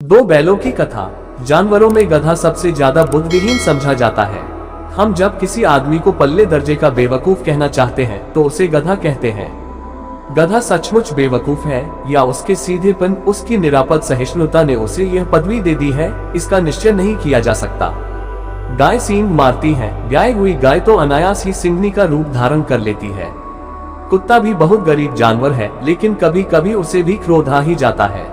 दो बैलों की कथा। जानवरों में गधा सबसे ज्यादा बुद्धिहीन समझा जाता है। हम जब किसी आदमी को पल्ले दर्जे का बेवकूफ कहना चाहते हैं तो उसे गधा कहते हैं। गधा सचमुच बेवकूफ है या उसके सीधेपन, उसकी निरापद सहिष्णुता ने उसे यह पदवी दे दी है, इसका निश्चय नहीं किया जा सकता। गाय सींग मारती है, ब्याई हुई गाय तो अनायास ही सिंघनी का रूप धारण कर लेती है। कुत्ता भी बहुत गरीब जानवर है, लेकिन कभी कभी उसे भी क्रोध आ ही जाता है,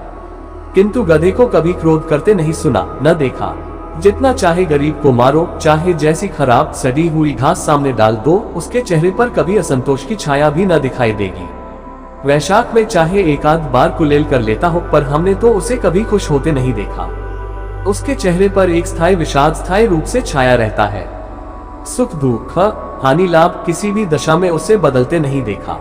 किंतु गधे को कभी क्रोध करते नहीं सुना न देखा। जितना चाहे गरीब को मारो, चाहे जैसी खराब सड़ी हुई घास सामने डाल दो, उसके चेहरे पर कभी असंतोष की छाया भी न दिखाई देगी। वैशाख में चाहे एक आध बार कुलेल कर लेता हो, पर हमने तो उसे कभी खुश होते नहीं देखा। उसके चेहरे पर एक स्थायी विषाद स्थायी रूप से छाया रहता है। सुख दुख हानि लाभ किसी भी दशा में उसे बदलते नहीं देखा।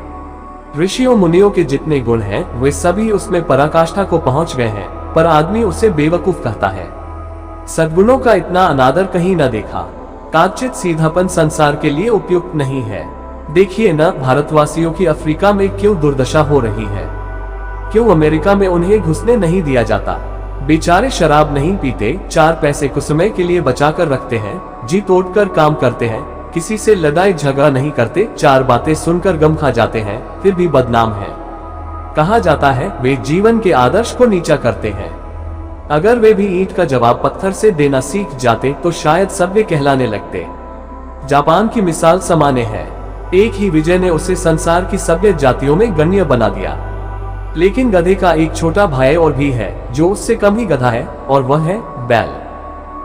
ऋषियों मुनियों के जितने गुण हैं वे सभी उसमें पराकाष्ठा को पहुंच गए हैं, पर आदमी उसे बेवकूफ कहता है। सद्गुणों का इतना अनादर कहीं न देखा। काचित सीधापन संसार के लिए उपयुक्त नहीं है। देखिए न भारतवासियों की अफ्रीका में क्यों दुर्दशा हो रही है, क्यों अमेरिका में उन्हें घुसने नहीं दिया जाता। बेचारे शराब नहीं पीते, 4 पैसे कुछ समय के लिए बचा कर रखते हैं, जी तोड़कर काम करते हैं, किसी से लड़ाई झगड़ा नहीं करते, 4 बातें सुनकर गम खा जाते हैं, फिर भी बदनाम है। कहा जाता है वे जीवन के आदर्श को नीचा करते हैं। अगर वे भी ईंट का जवाब पत्थर से देना सीख जाते तो शायद सभ्य कहलाने लगते। जापान की मिसाल समाने है। एक ही विजय ने उसे संसार की सभ्य जातियों में गण्य बना दिया। लेकिन गधे का एक छोटा भाई और भी है जो उससे कम ही गधा है, और वह है बैल।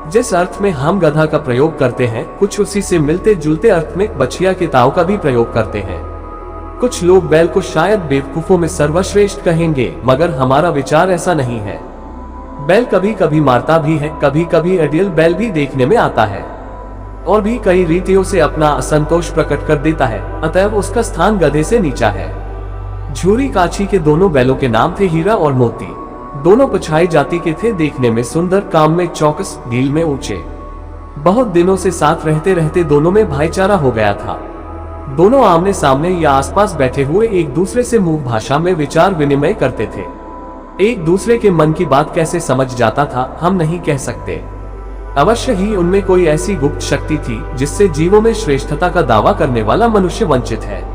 जिस अर्थ में हम गधा का प्रयोग करते हैं, कुछ उसी से मिलते जुलते अर्थ में बछिया के ताव का भी प्रयोग करते हैं। कुछ लोग बैल को शायद बेवकूफों में सर्वश्रेष्ठ कहेंगे, मगर हमारा विचार ऐसा नहीं है। बैल कभी कभी मारता भी है, कभी कभी आइडियल बैल भी देखने में आता है, और भी कई रीतियों से अपना असंतोष प्रकट कर देता है, अतएव उसका स्थान गधे से नीचा है। झूरी काछी के दोनों बैलों के नाम थे हीरा और मोती। दोनों पछाई जाति के थे, देखने में सुंदर, काम में चौकस, ढील में ऊंचे। बहुत दिनों से साथ रहते रहते दोनों में भाईचारा हो गया था। दोनों आमने सामने या आसपास बैठे हुए एक दूसरे से मुंह भाषा में विचार विनिमय करते थे। एक दूसरे के मन की बात कैसे समझ जाता था हम नहीं कह सकते। अवश्य ही उनमें कोई ऐसी गुप्त शक्ति थी जिससे जीवों में श्रेष्ठता का दावा करने वाला मनुष्य वंचित है।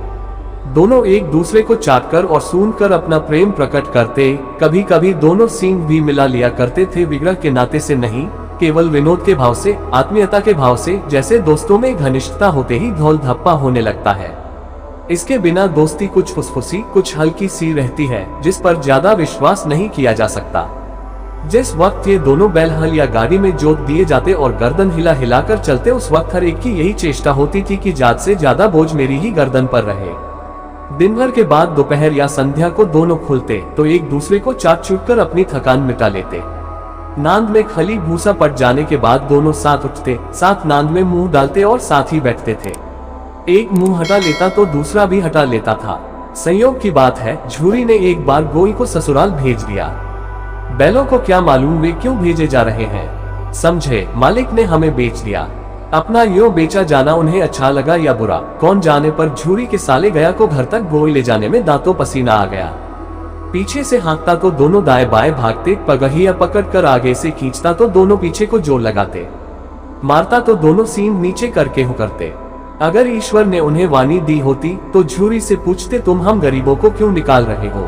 दोनों एक दूसरे को चाटकर और सूंघकर अपना प्रेम प्रकट करते, कभी कभी दोनों सींग भी मिला लिया करते थे, विग्रह के नाते से नहीं, केवल विनोद के भाव से, आत्मीयता के भाव से, जैसे दोस्तों में घनिष्ठता होते ही धौल धप्पा होने लगता है। इसके बिना दोस्ती कुछ फुसफुसी, कुछ हल्की सी रहती है, जिस पर ज्यादा विश्वास नहीं किया जा सकता। जिस वक्त ये दोनों बैल हल या गाड़ी में जोत दिए जाते और गर्दन हिला हिलाकर चलते, उस वक्त हर एक की यही चेष्टा होती थी कि ज्यादा से ज्यादा बोझ मेरी ही गर्दन पर रहे। दिन भर के बाद दोपहर या संध्या को दोनों खुलते तो एक दूसरे को चाट चूट कर अपनी थकान मिटा लेते। नांद में खली भूसा पट जाने के बाद दोनों साथ उठते, साथ नांद में मुंह डालते और साथ ही बैठते थे। एक मुंह हटा लेता तो दूसरा भी हटा लेता था। संयोग की बात है, झूरी ने एक बार गोई को ससुराल भेज दिया। बैलों को क्या मालूम वे क्यों भेजे जा रहे हैं। समझे, मालिक ने हमें बेच दिया। अपना यूं बेचा जाना उन्हें अच्छा लगा या बुरा, कौन जाने, पर झूरी के साले गया को घर तक गोई ले जाने में दांतों पसीना आ गया। पीछे से हाँकता तो दोनों दाएं बाएं भागते, पगहिया पकड़ कर आगे से खींचता तो दोनों पीछे को जोर लगाते, मारता तो दोनों सींग नीचे करके हो करते। अगर ईश्वर ने उन्हें वाणी दी होती तो झूरी से पूछते, तुम हम गरीबों को क्यों निकाल रहे हो?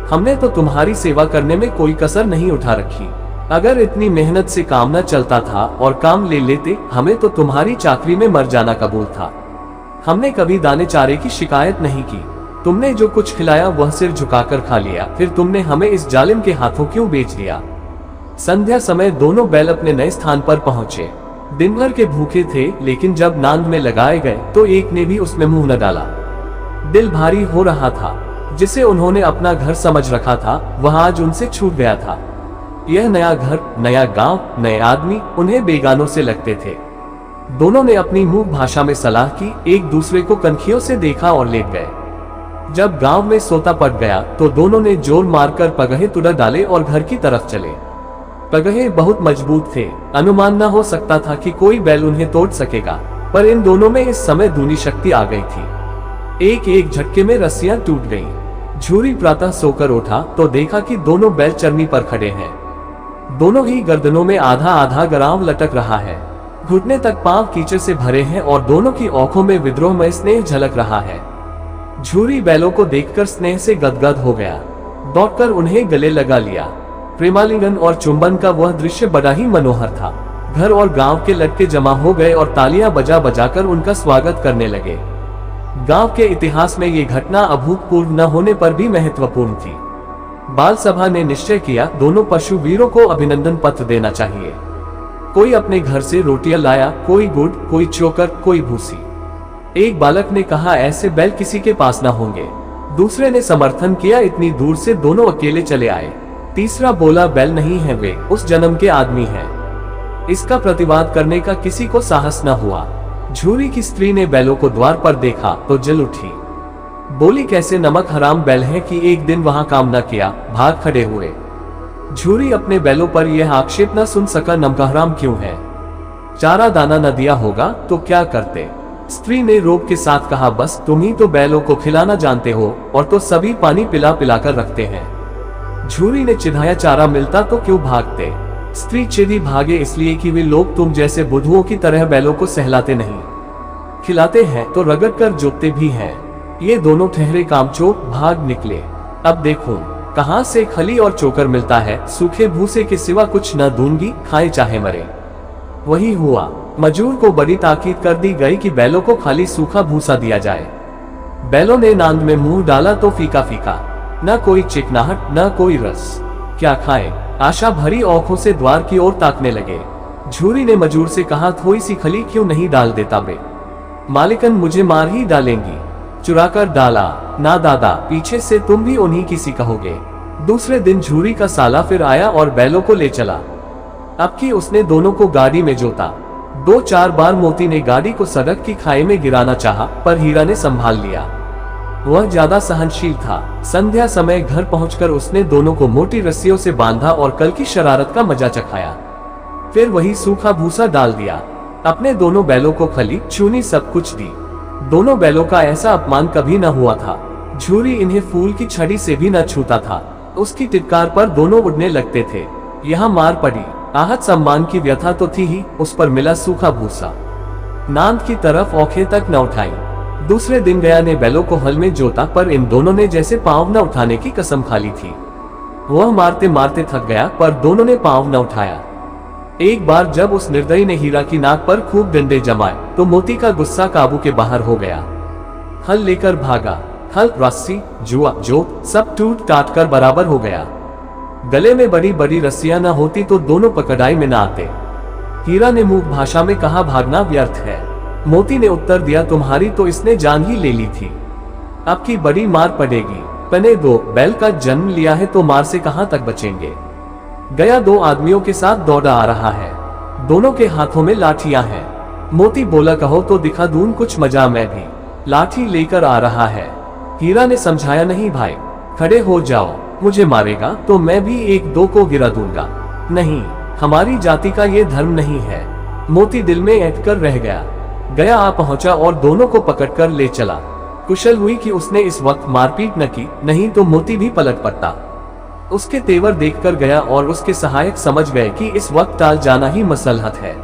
हमने तो तुम्हारी सेवा करने में कोई कसर नहीं उठा रखी। अगर इतनी मेहनत से काम न चलता था और काम ले लेते, हमें तो तुम्हारी चाकरी में मर जाना कबूल था। हमने कभी दाने चारे की शिकायत नहीं की। तुमने जो कुछ खिलाया वह सिर झुकाकर खा लिया, फिर तुमने हमें इस जालिम के हाथों क्यों बेच दिया? संध्या समय दोनों बैल अपने नए स्थान पर पहुंचे। दिन भर के भूखे थे, लेकिन जब नांद में लगाए गए तो एक ने भी उसमें मुंह न डाला। दिल भारी हो रहा था। जिसे उन्होंने अपना घर समझ रखा था वह आज उनसे छूट गया था। यह नया घर, नया गांव, नए आदमी उन्हें बेगानों से लगते थे। दोनों ने अपनी मुंह भाषा में सलाह की, एक दूसरे को कनखियों से देखा और लेट गए। जब गांव में सोता पड़ गया तो दोनों ने जोर मारकर पगहे तुड़ा डाले और घर की तरफ चले। पगहे बहुत मजबूत थे, अनुमान न हो सकता था कि कोई बैल उन्हें तोड़ सकेगा, पर इन दोनों में इस समय दूनी शक्ति आ गई थी। एक एक झटके में रस्सियां टूट गईं। झूरी प्रातः सोकर उठा तो देखा कि दोनों बैल चरनी पर खड़े हैं। दोनों ही गर्दनों में आधा आधा गराव लटक रहा है। घुटने तक पांव कीचड़ से भरे हैं और दोनों की आंखों में विद्रोहमय स्नेह झलक रहा है। झूरी बैलों को देखकर स्नेह से गदगद हो गया। दौड़कर उन्हें गले लगा लिया। प्रेमालिंगन और चुंबन का वह दृश्य बड़ा ही मनोहर था। घर और गांव के लड़के जमा हो गए और तालियां बजा बजाकर उनका स्वागत करने लगे। गांव के इतिहास में ये घटना अभूतपूर्व न होने पर भी महत्वपूर्ण थी। बाल सभा ने निश्चय किया, दोनों पशु वीरों को अभिनंदन पत्र देना चाहिए। कोई अपने घर से रोटियां लाया, कोई गुड़, कोई चोकर, कोई भूसी। एक बालक ने कहा, ऐसे बैल किसी के पास न होंगे। दूसरे ने समर्थन किया, इतनी दूर से दोनों अकेले चले आए। तीसरा बोला, बैल नहीं है, वे उस जन्म के आदमी हैं। इसका प्रतिवाद करने का किसी को साहस न हुआ। झूरी की स्त्री ने बैलों को द्वार पर देखा तो जल उठी। बोली, कैसे नमक हराम बैल हैं कि एक दिन वहां काम न किया, भाग खड़े हुए। झूरी अपने बैलों पर यह आक्षेप न सुन सका, नमक हराम क्यों है? चारा दाना न दिया होगा तो क्या करते? स्त्री ने रोब के साथ कहा, बस तुम ही तो बैलों को खिलाना जानते हो और तो सभी पानी पिला पिला कर रखते हैं। झूरी ने चिढ़ाया, चारा मिलता तो क्यों भागते? स्त्री चिढ़ी, भागे इसलिए कि वे लोग तुम जैसे बुद्धुओं की तरह बैलों को सहलाते नहीं, खिलाते हैं तो रगड़ कर जोतते भी हैं। ये दोनों ठहरे कामचोर भाग निकले। अब देखो कहां से खली और चोकर मिलता है, सूखे भूसे के सिवा कुछ न दूंगी, खाए चाहे मरे। वही हुआ। मजूर को बड़ी ताकीद कर दी गई कि बैलों को खाली सूखा भूसा दिया जाए। बैलों ने नांद में मुंह डाला तो फीका फीका, न कोई चिकनाहट न कोई रस। क्या खाएं? आशा भरी आंखों से द्वार की ओर ताकने लगे। झूरी ने मजूर से कहा, थोड़ी सी खली क्यों नहीं डाल देता बे? मालिकन मुझे मार ही डालेंगी। चुराकर डाला। ना दादा, पीछे से तुम भी उन्हीं की सी कहोगे। दूसरे दिन झूरी का साला फिर आया और बैलों को ले चला। अब की उसने दोनों को गाड़ी में जोता। 2-4 बार मोती ने गाड़ी को सड़क की खाई में गिराना चाहा, पर हीरा ने संभाल लिया। वह ज्यादा सहनशील था। संध्या समय घर पहुंचकर उसने दोनों को मोटी रस्सियों से बांधा और कल की शरारत का मजा चखाया। फिर वही सूखा भूसा डाल दिया। अपने दोनों बैलों को खली, चूनी सब कुछ दी। दोनों बैलों का ऐसा अपमान कभी न हुआ था। झूरी इन्हें फूल की छड़ी से भी न छूता था। उसकी टिटकार पर दोनों उड़ने लगते थे। यहाँ मार पड़ी। आहत सम्मान की व्यथा तो थी ही, उस पर मिला सूखा भूसा। नांद की तरफ औंखें तक न उठाई। दूसरे दिन गया ने बैलों को हल में जोता, पर इन दोनों ने जैसे पांव न उठाने की कसम खा ली थी। वह मारते मारते थक गया, पर दोनों ने पांव न उठाया। एक बार जब उस निर्दयी ने हीरा की नाक पर खूब डंडे जमाए तो मोती का गुस्सा काबू के बाहर हो गया। हल लेकर भागा। हल, रस्सी, जुआ, जोत सब टूट टाट कर बराबर हो गया। गले में बड़ी बड़ी रस्सियां न होती तो दोनों पकड़ाई में न आते। हीरा ने मूक भाषा में कहा, भागना व्यर्थ है। मोती ने उत्तर दिया, तुम्हारी तो इसने जान ही ले ली थी, अब की बड़ी मार पड़ेगी। पने दो, बैल का जन्म लिया है तो मार से कहां तक बचेंगे। गया 2 आदमियों के साथ दौड़ा आ रहा है। दोनों के हाथों में लाठियां हैं। मोती बोला, कहो तो दिखा दूं कुछ मजा, मैं भी लाठी लेकर आ रहा है। हीरा ने समझाया, नहीं भाई, खड़े हो जाओ, मुझे मारेगा तो मैं भी 1-2 को गिरा दूंगा। नहीं, हमारी जाति का ये धर्म नहीं है। मोती दिल में ऐंठ कर रह गया। गया आ पहुंचा और दोनों को पकड़कर ले चला। कुशल हुई कि उसने इस वक्त मारपीट न की, नहीं तो मोती भी पलट पड़ता। उसके तेवर देखकर गया और उसके सहायक समझ गए कि इस वक्त टाल जाना ही मसलहत है।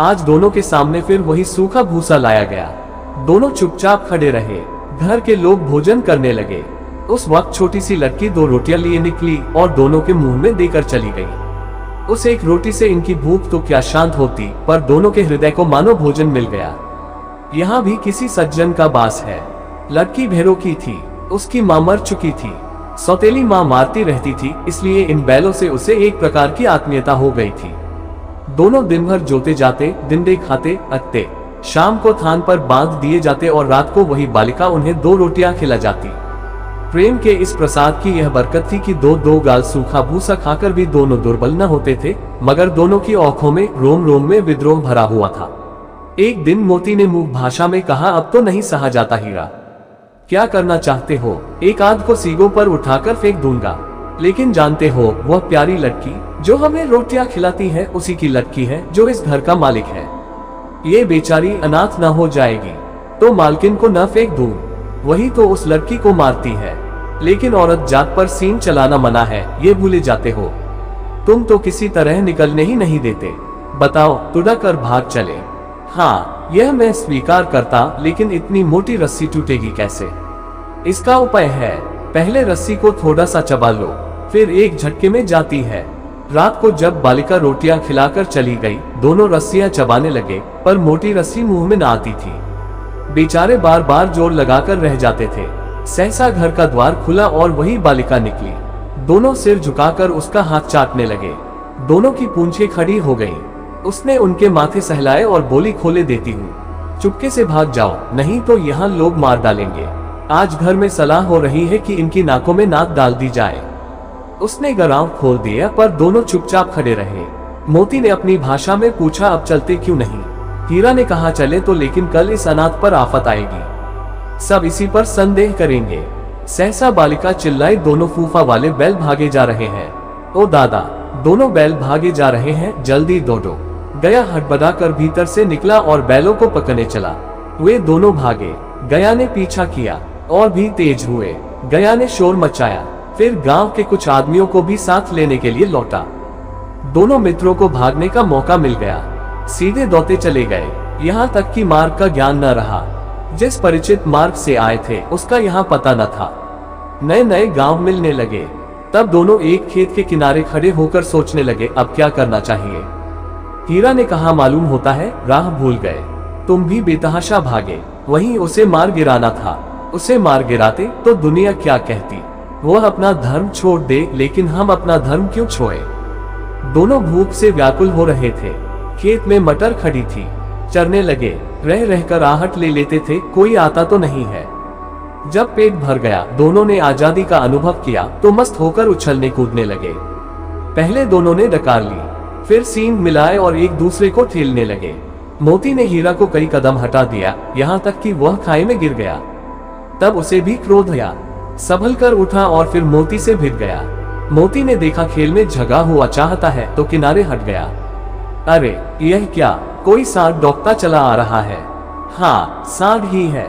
आज दोनों के सामने फिर वही सूखा भूसा लाया गया। दोनों चुपचाप खड़े रहे। घर के लोग भोजन करने लगे। उस वक्त छोटी सी लड़की 2 रोटियां लिए निकली और दोनों के मुंह में देकर चली गई। उस एक रोटी से इनकी भूख तो क्या शांत होती, पर दोनों के हृदय को मानो भोजन मिल गया। यहाँ भी किसी सज्जन का बास है। लड़की भैरों की थी, उसकी मां मर चुकी थी। सौतेली मां मारती रहती थी, इसलिए इन बैलों से उसे एक प्रकार की आत्मीयता हो गई थी। दोनों दिन भर जोते जाते, डिंडे खाते, अत्ते। शाम को थान पर बांध दिए जाते और रात को वही बालिका उन्हें 2 रोटियां खिला जाती। प्रेम के इस प्रसाद की यह बरकत थी कि 2-2 गाल सूखा भूसा खाकर भी दोनों दुर्बल न होते थे, मगर दोनों की आंखों में रोम रोम में विद्रोह भरा हुआ था। एक दिन मोती ने मूक भाषा में कहा, अब तो नहीं सहा जाता हीरा, क्या करना चाहते हो? एक आध को सीगों पर उठाकर फेंक दूंगा, लेकिन जानते हो वह प्यारी लड़की जो हमें रोटियां खिलाती है उसी की लड़की है जो इस घर का मालिक है। ये बेचारी अनाथ न हो जाएगी तो मालकिन को न फेंक दूं, वही तो उस लड़की को मारती है। लेकिन औरत जात पर सीन चलाना मना है, ये भूले जाते हो। तुम तो किसी तरह निकलने ही नहीं देते। बताओ, तुड़ा कर भाग चले। हाँ, यह मैं स्वीकार करता, लेकिन इतनी मोटी रस्सी टूटेगी कैसे? इसका उपाय है। पहले रस्सी को थोड़ा सा चबा लो, फिर एक झटके में जाती है। रात को जब बालिका रोटियां खिलाकर चली गई, दोनों रस्सियां चबाने लगे, पर मोटी रस्सी मुंह में न आती थी। बेचारे बार बार जोर लगाकर रह जाते थे। सहसा घर का द्वार खुला और वही बालिका निकली। दोनों सिर झुकाकर उसका हाथ चाटने लगे। दोनों की पूंछें खड़ी हो गईं। उसने उनके माथे सहलाए और बोली, खोले देती हूँ, चुपके से भाग जाओ, नहीं तो यहाँ लोग मार डालेंगे। आज घर में सलाह हो रही है कि इनकी नाकों में नाक डाल दी जाए। उसने गराव खोल दिया, पर दोनों चुपचाप खड़े रहे। मोती ने अपनी भाषा में पूछा, अब चलते क्यों नहीं? हीरा ने कहा, चले तो, लेकिन कल इस अनाथ पर आफत आएगी, सब इसी पर संदेह करेंगे। सहसा बालिका चिल्लाई, दोनों फूफा वाले बैल भागे जा रहे हैं। ओ दादा, दोनों बैल भागे जा रहे हैं, जल्दी दौड़ो। गया हड़बड़ा कर भीतर से निकला और बैलों को पकड़ने चला। वे दोनों भागे। गया ने पीछा किया और भी तेज हुए। गया ने शोर मचाया, फिर गांव के कुछ आदमियों को भी साथ लेने के लिए लौटा। दोनों मित्रों को भागने का मौका मिल गया। सीधे दौड़ते चले गए, यहाँ तक कि मार्ग का ज्ञान न रहा। जिस परिचित मार्ग से आए थे उसका यहाँ पता न था। नए नए गांव मिलने लगे। तब दोनों एक खेत के किनारे खड़े होकर सोचने लगे, अब क्या करना चाहिए। हीरा ने कहा, मालूम होता है राह भूल गए, तुम भी बेतहाशा भागे। वहीं उसे मार गिराना था। उसे मार गिराते तो दुनिया क्या कहती। वह अपना धर्म छोड़ दे, लेकिन हम अपना धर्म क्यों छोड़े। दोनों भूख से व्याकुल हो रहे थे। खेत में मटर खड़ी थी, चरने लगे। रह रहकर आहट ले लेते थे, कोई आता तो नहीं है। जब पेट भर गया, दोनों ने आजादी का अनुभव किया तो मस्त होकर उछलने कूदने लगे। पहले दोनों ने डकार ली, फिर सींग मिलाए और एक दूसरे को ठेलने लगे। मोती ने हीरा को कई कदम हटा दिया, यहाँ तक कि वह खाई में गिर गया। तब उसे भी क्रोध आया, संभल कर उठा और फिर मोती से भिड़ गया। मोती ने देखा खेल में झगड़ा हुआ चाहता है तो किनारे हट गया। अरे यह क्या, कोई सांड डोंकता चला आ रहा है। हाँ, सांड ही है।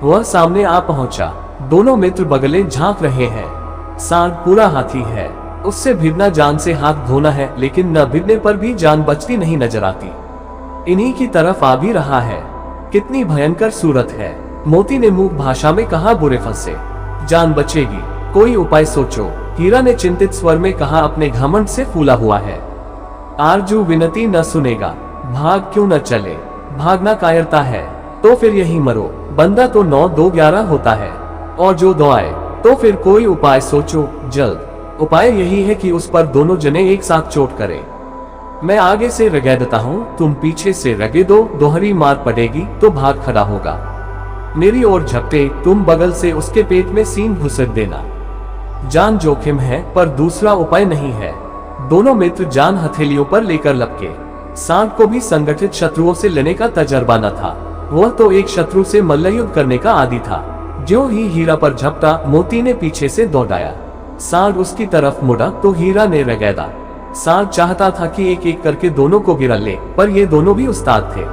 वह सामने आ पहुंचा। दोनों मित्र बगले झांक रहे हैं। सांड पूरा हाथी है। उससे भिड़ना जान से हाथ धोना है, लेकिन न भिड़ने पर भी जान बचती नहीं नजर आती। इन्हीं की तरफ आ भी रहा है। कितनी भयंकर सूरत है। मोती ने मूक भाषा में कहा, बुरे फंसे, जान बचेगी, कोई उपाय सोचो। हीरा ने चिंतित स्वर में कहा, अपने घमंड से फूला हुआ है। आरजू विनती न सुनेगा, भाग क्यों न चले। भागना कायरता है तो फिर यही मरो। बंदा तो 9-2-11 होता है, और जो दौड़ाए तो फिर कोई उपाय सोचो जल्द। उपाय यही है कि उस पर दोनों जने एक साथ चोट करें। मैं आगे से रगेदता हूँ, तुम पीछे से रगे दो। दोहरी मार पड़ेगी तो भाग खड़ा होगा। मेरी ओर झपटे, तुम बगल से उसके पेट में सींग घुसेड़ देना। जान जोखिम है, पर दूसरा उपाय नहीं है। दोनों मित्र जान हथेलियों पर लेकर लपके। सांड को भी संगठित शत्रुओं से लड़ने का तजर्बा न था। वह तो एक शत्रु से मल्लयुद्ध करने का आदी था। ज्यों ही हीरा पर झपटा, मोती ने पीछे से दौड़ाया। सांड उसकी तरफ मुड़ा तो हीरा ने रगेदा। सांड चाहता था कि एक एक करके दोनों को गिरा ले, पर ये दोनों भी उस्ताद थे,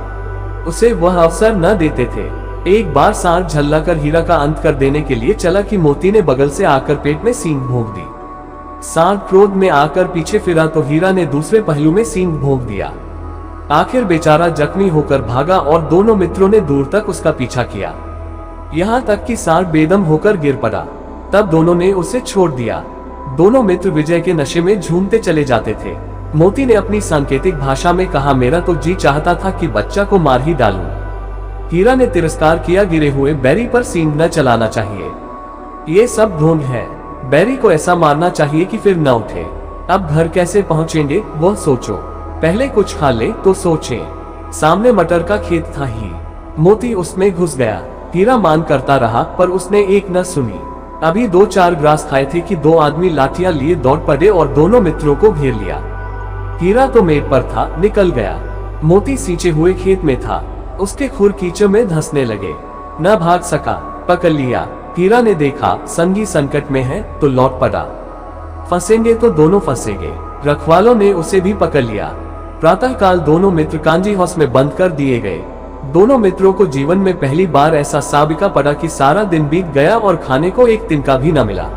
उसे वह अवसर न देते थे। एक बार सांड झल्ला कर हीरा का अंत कर देने के लिए चला कि मोती ने बगल से आकर पेट में सींग भोंक दी। सांड क्रोध में आकर पीछे फिरा तो हीरा ने दूसरे पहलू में सींग भोंक दिया। आखिर बेचारा जख्मी होकर भागा और दोनों मित्रों ने दूर तक उसका पीछा किया, यहाँ तक कि सांड बेदम होकर गिर पड़ा। तब दोनों ने उसे छोड़ दिया। दोनों मित्र विजय के नशे में झूमते चले जाते थे। मोती ने अपनी सांकेतिक भाषा में कहा, मेरा तो जी चाहता था कि बच्चा को मार ही डालूं। हीरा ने तिरस्कार किया, गिरे हुए बैरी पर सींग न चलाना चाहिए, ये सब ढोंग है। बैरी को ऐसा मारना चाहिए कि फिर न उठे। अब घर कैसे पहुंचेंगे वह सोचो, पहले कुछ खा ले तो सोचें। सामने मटर का खेत था ही। मोती उसमें घुस गया। हीरा मान करता रहा, पर उसने एक न सुनी। अभी 2-4 ग्रास खाए थे कि 2 आदमी लाठियां लिए दौड़ पड़े और दोनों मित्रों को घेर लिया। हीरा तो मेट पर था, निकल गया। मोती सींचे हुए खेत में था, उसके खुर कीचड़ में धंसने लगे। न भाग सका, पकड़ लिया। हीरा ने देखा संगी संकट में है तो लौट पड़ा। फंसेंगे तो दोनों फंसेंगे। रखवालों ने उसे भी पकड़ लिया। प्रातःकाल दोनों मित्र कांजी हाउस में बंद कर दिए गए। दोनों मित्रों को जीवन में पहली बार ऐसा साबिका पड़ा कि सारा दिन बीत गया और खाने को एक तिनका भी न मिला।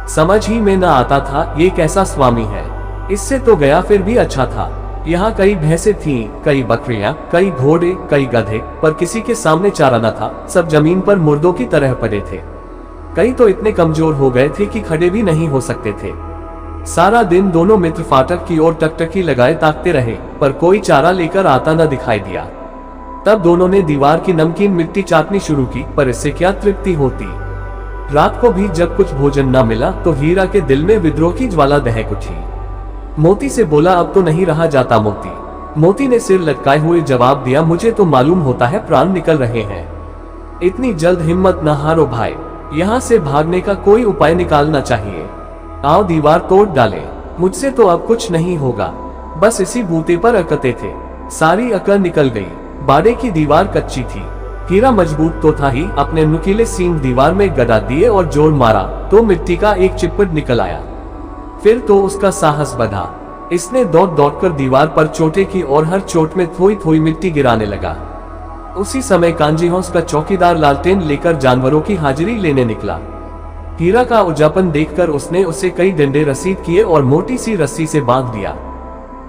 समझ ही में न आता था ये कैसा स्वामी है। इससे तो गया फिर भी अच्छा था। यहाँ कई भैंसे थीं, कई बकरियां, कई घोड़े, कई गधे, पर किसी के सामने चारा न था। सब जमीन पर मुर्दों की तरह पड़े थे। कई तो इतने कमजोर हो गए थे कि खड़े भी नहीं हो सकते थे। सारा दिन दोनों मित्र फाटक की ओर टकटकी लगाए ताकते रहे, पर कोई चारा लेकर आता न दिखाई दिया। तब दोनों ने दीवार की नमकीन मिट्टी चाटनी शुरू की, पर इससे क्या तृप्ति होती। रात को भी जब कुछ भोजन न मिला तो हीरा के दिल में विद्रोह की ज्वाला दहक उठी। मोती से बोला, अब तो नहीं रहा जाता मोती। मोती ने सिर लटकाए हुए जवाब दिया, मुझे तो मालूम होता है प्राण निकल रहे हैं। इतनी जल्द हिम्मत न हारो भाई, यहाँ से भागने का कोई उपाय निकालना चाहिए। आओ दीवार तोड़ डाले, मुझसे तो अब कुछ नहीं होगा। बस इसी बूते पर अकते थे, सारी अकड़ निकल गई। बाड़े की दीवार कच्ची थी, हीरा मजबूत तो था ही। अपने नुकीले सींग दीवार में गड़ा दिए और जोर मारा तो मिट्टी का एक चिप्पट निकल आया। फिर तो उसका साहस बढ़ा। इसने दौड़ दौड़कर दीवार पर चोटे की और हर चोट में थोड़ी थोड़ी मिट्टी गिराने लगा। उसी समय कांजी हाउस का चौकीदार लालटेन लेकर जानवरों की हाजिरी लेने निकला। हीरा का उजापन देखकर उसने उसे कई डंडे रसीद किए और मोटी सी रस्सी से बांध दिया।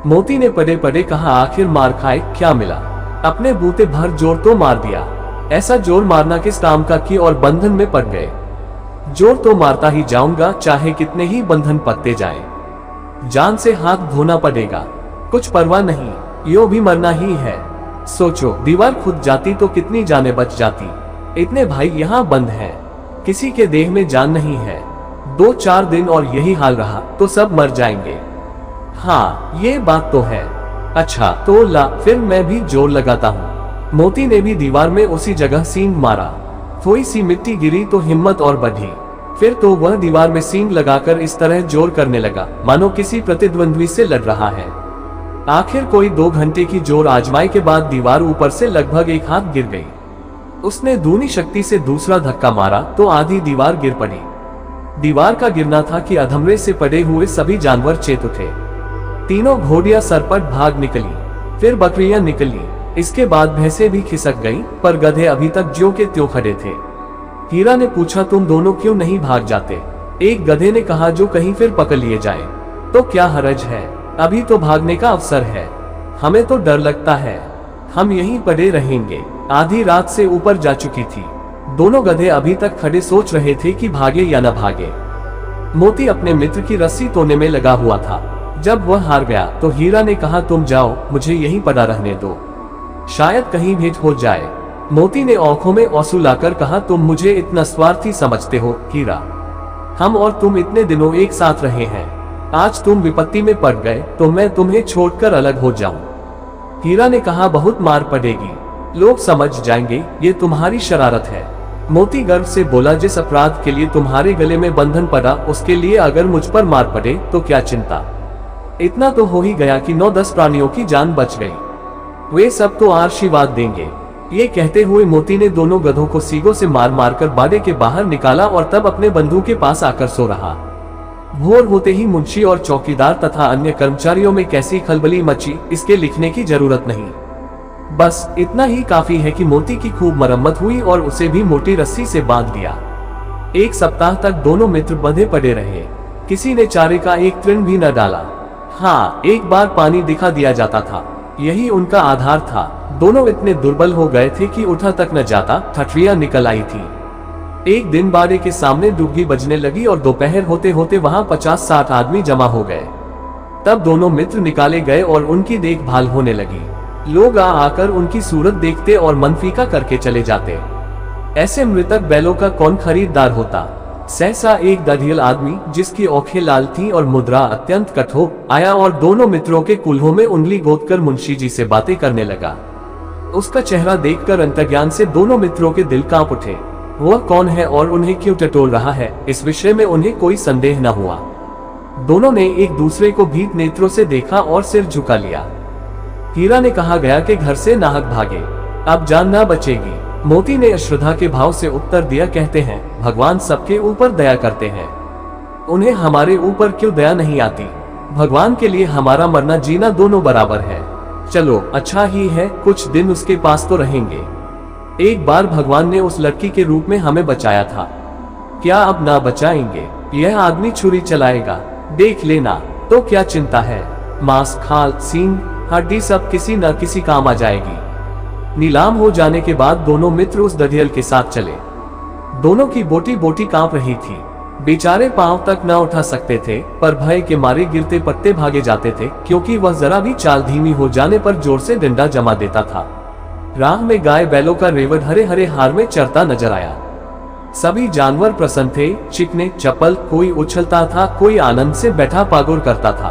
मोती ने पड़े पड़े कहा, आखिर मार खाए क्या मिला? अपने बूते भर जोर तो मार दिया। ऐसा जोर मारना किस काम का कि और बंधन में पड़ गए। जोर तो मारता ही जाऊंगा, चाहे कितने ही बंधन पकते जाएं। जान से हाथ धोना पड़ेगा, कुछ परवाह नहीं, यो भी मरना ही है। सोचो, दीवार खुद जाती तो कितनी जानें बच जाती। इतने भाई यहाँ बंद हैं, किसी के देह में जान नहीं है। 2-4 दिन और यही हाल रहा तो सब मर जाएंगे। हाँ, ये बात तो है। अच्छा तो ला, फिर मैं भी जोर लगाता हूँ। मोती ने भी दीवार में उसी जगह सींग मारा। थोड़ी सी मिट्टी गिरी तो हिम्मत और बढ़ी। फिर तो वह दीवार में सींग लगाकर इस तरह जोर करने लगा मानो किसी प्रतिद्वंद्वी से लड़ रहा है। आखिर कोई 2 घंटे की जोर आजमाई के बाद दीवार ऊपर से लगभग एक हाथ गिर गई। उसने दूनी शक्ति से दूसरा धक्का मारा तो आधी दीवार गिर पड़ी। दीवार का गिरना था कि अधमरे से पड़े हुए सभी जानवर चेत उठे। तीनों घोड़ियां सरपट भाग निकली, फिर बकरियां निकली, इसके बाद भैंसें भी खिसक गईं, पर गधे अभी तक ज्यों के त्यों खड़े थे। हीरा ने पूछा, तुम दोनों क्यों नहीं भाग जाते? एक गधे ने कहा, जो कहीं फिर पकड़ लिए जाए तो क्या हरज है, अभी तो भागने का अवसर है। हमें तो डर लगता है, हम यहीं पड़े रहेंगे। आधी रात से ऊपर जा चुकी थी। दोनों गधे अभी तक खड़े सोच रहे थे कि भागे या न भागे। मोती अपने मित्र की रस्सी तोड़ने में लगा हुआ था। जब वह हार गया तो हीरा ने कहा, तुम जाओ, मुझे यहीं पड़ा रहने दो, शायद कहीं भेंट हो जाए। मोती ने आंखों में आंसू लाकर कहा, तुम मुझे इतना स्वार्थी समझते हो हीरा? हम और तुम इतने दिनों एक साथ रहे हैं, आज तुम विपत्ति में पड़ गए तो मैं तुम्हें छोड़कर अलग हो जाऊं। हीरा ने कहा, बहुत मार पड़ेगी, लोग समझ जाएंगे ये तुम्हारी शरारत है। मोती गर्व से बोला, जिस अपराध के लिए तुम्हारे गले में बंधन पड़ा उसके लिए अगर मुझ पर मार पड़े तो क्या चिंता। इतना तो हो ही गया कि 9-10 प्राणियों की जान बच गई, वे सब तो आशीर्वाद देंगे। ये कहते हुए मोती ने दोनों गधों को सींगों से मार मारकर बाड़े के बाहर निकाला और तब अपने बंधु के पास आकर सो रहा। भोर होते ही मुंशी और चौकीदार तथा अन्य कर्मचारियों में कैसी खलबली मची, इसके लिखने की जरूरत नहीं। बस इतना ही काफी है कि मोती की खूब मरम्मत हुई और उसे भी मोटी रस्सी से बांध दिया। 1 सप्ताह तक दोनों मित्र बंधे पड़े रहे। किसी ने चारे का एक तृण भी न डाला। हाँ, एक बार पानी दिखा दिया जाता था, यही उनका आधार था। दोनों इतने दुर्बल हो गए थे कि उठा तक न जाता, ठठरियां निकल आई थी। एक दिन बाड़े के सामने डुबकी बजने लगी और दोपहर होते होते वहां 50-60 आदमी जमा हो गए। तब दोनों मित्र निकाले गए और उनकी देखभाल होने लगी। लोग आकर उनकी सूरत देखते और मन फीका करके चले जाते। ऐसे मृतक बैलों का कौन खरीदार होता। सहसा एक दधियल आदमी, जिसकी आंखें लाल थीं और मुद्रा अत्यंत कठोर, आया और दोनों मित्रों के कुल्हों में उंगली गोदकर मुंशी जी से बातें करने लगा। उसका चेहरा देखकर अंतर्ज्ञान से दोनों मित्रों के दिल कांप उठे। वह कौन है और उन्हें क्यों टटोल रहा है, इस विषय में उन्हें कोई संदेह न हुआ। दोनों ने एक दूसरे को भीत नेत्रों से देखा और सिर झुका लिया। हीरा ने कहा, गया के घर से नाहक भागे, अब जान ना बचेगी। मोती ने अश्रद्धा के भाव से उत्तर दिया, कहते हैं भगवान सबके ऊपर दया करते हैं, उन्हें हमारे ऊपर क्यों दया नहीं आती। भगवान के लिए हमारा मरना जीना दोनों बराबर है। चलो अच्छा ही है, कुछ दिन उसके पास तो रहेंगे। एक बार भगवान ने उस लड़की के रूप में हमें बचाया था, क्या अब ना बचाएंगे? यह आदमी छुरी चलाएगा, देख लेना। तो क्या चिंता है, मांस, खाल, सींग, हड्डी सब किसी न किसी काम आ जाएगी। नीलाम हो जाने के बाद दोनों मित्र उस दधियल के साथ चले। दोनों की बोटी बोटी कांप रही थी। बेचारे पांव तक न उठा सकते थे, पर भय के मारे गिरते पत्ते भागे जाते थे, क्योंकि वह जरा भी चाल धीमी हो जाने पर जोर से डंडा जमा देता था। राह में गाय बैलों का रेवड़ हरे हरे हार में चरता नजर आया। सभी जानवर प्रसन्न थे, चिकने चपल, कोई उछलता था, कोई आनंद से बैठा पागुर करता था।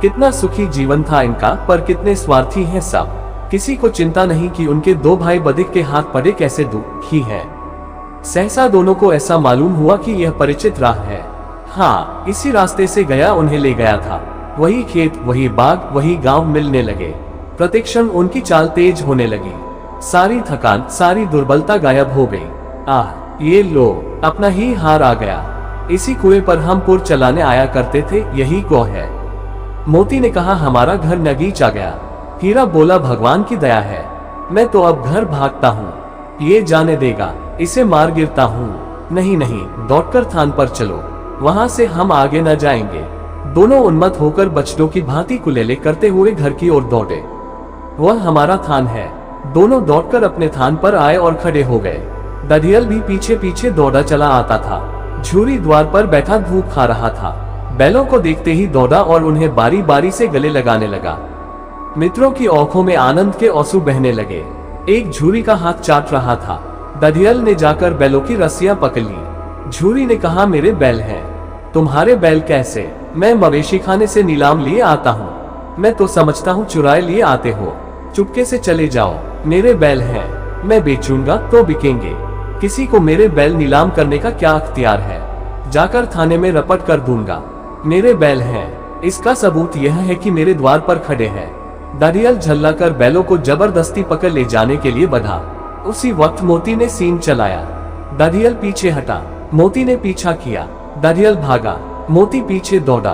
कितना सुखी जीवन था इनका, पर कितने स्वार्थी हैं सब। किसी को चिंता नहीं कि उनके दो भाई बधिक के हाथ पड़े कैसे दुखी हैं। सहसा दोनों को ऐसा मालूम हुआ कि यह परिचित राह है। हाँ, इसी रास्ते से गया उन्हें ले गया था। वही खेत, वही बाग, वही गांव मिलने लगे। प्रतिक्षण उनकी चाल तेज होने लगी। सारी थकान, सारी दुर्बलता गायब हो गई। आह, ये लो, अपना ही हार आ गया। इसी कुएं पर हम पुर चलाने आया करते थे, यही कुआं है। मोती ने कहा, हमारा घर नगीच आ गया। हीरा बोला, भगवान की दया है, मैं तो अब घर भागता हूँ। ये जाने देगा, इसे मार गिरता हूँ। नहीं नहीं, दौड़कर थान पर चलो, वहां से हम आगे न जाएंगे। दोनों उन्मत्त होकर बछड़ों की भांति कुलेले करते हुए घर की ओर दौड़े। वह हमारा थान है। दोनों दौड़कर अपने थान पर आए और खड़े हो गए। दधियल भी पीछे पीछे दौड़ा चला आता था। झूरी द्वार पर बैठा धूप खा रहा था। बैलों को देखते ही दौड़ा और उन्हें बारी बारी से गले लगाने लगा। मित्रों की आंखों में आनंद के आंसू बहने लगे। एक झूरी का हाथ चाट रहा था। दधियल ने जाकर बैलों की रस्सियां पकड़ ली। झूरी ने कहा, मेरे बैल हैं। तुम्हारे बैल कैसे? मैं मवेशी खाने से नीलाम लिए आता हूँ। मैं तो समझता हूँ चुराए लिए आते हो। चुपके से चले जाओ, मेरे बैल हैं। मैं बेचूंगा तो बिकेंगे। किसी को मेरे बैल नीलाम करने का क्या अख्तियार है? जाकर थाने में रपट कर दूंगा। मेरे बैल हैं, इसका सबूत यह है कि मेरे द्वार पर खड़े हैं। दधियल झल्लाकर बैलों को जबरदस्ती पकड़ ले जाने के लिए बढ़ा। उसी वक्त मोती ने सींग चलाया। दधियल पीछे हटा। मोती ने पीछा किया। दधियल भागा। मोती पीछे दौड़ा।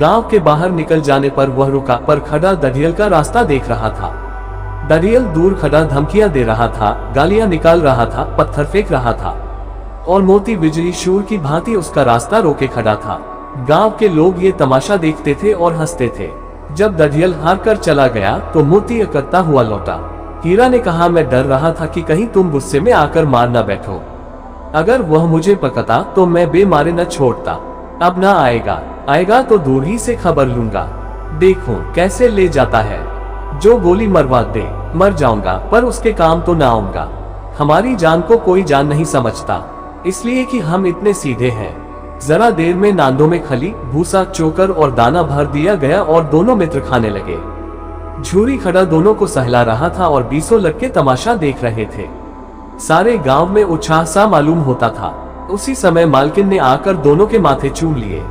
गांव के बाहर निकल जाने पर वह रुका, पर खड़ा दधियल का रास्ता देख रहा था। दधियल दूर खड़ा धमकियां दे रहा था, गालियां निकाल रहा था, पत्थर फेंक रहा था, और मोती बिजली शूर की भांति उसका रास्ता रोके खड़ा था। गांव के लोग ये तमाशा देखते थे और हंसते थे। जब दधियल हार कर चला गया तो मोती अकड़ता हुआ लौटा। हीरा ने कहा, मैं डर रहा था कि कहीं तुम गुस्से में आकर मार न बैठो। अगर वह मुझे पकड़ता तो मैं बेमारे न छोड़ता। अब ना आएगा, आएगा तो दूर ही से खबर लूंगा। देखो कैसे ले जाता है। जो गोली मरवा दे, मर जाऊंगा, पर उसके काम तो ना आऊंगा। हमारी जान को कोई जान नहीं समझता, इसलिए कि हम इतने सीधे हैं। जरा देर में नांदों में खली, भूसा, चोकर और दाना भर दिया गया और दोनों मित्र खाने लगे। झूरी खड़ा दोनों को सहला रहा था और 20 लड़के तमाशा देख रहे थे। सारे गांव में उत्साह सा मालूम होता था। उसी समय मालकिन ने आकर दोनों के माथे चूम लिए।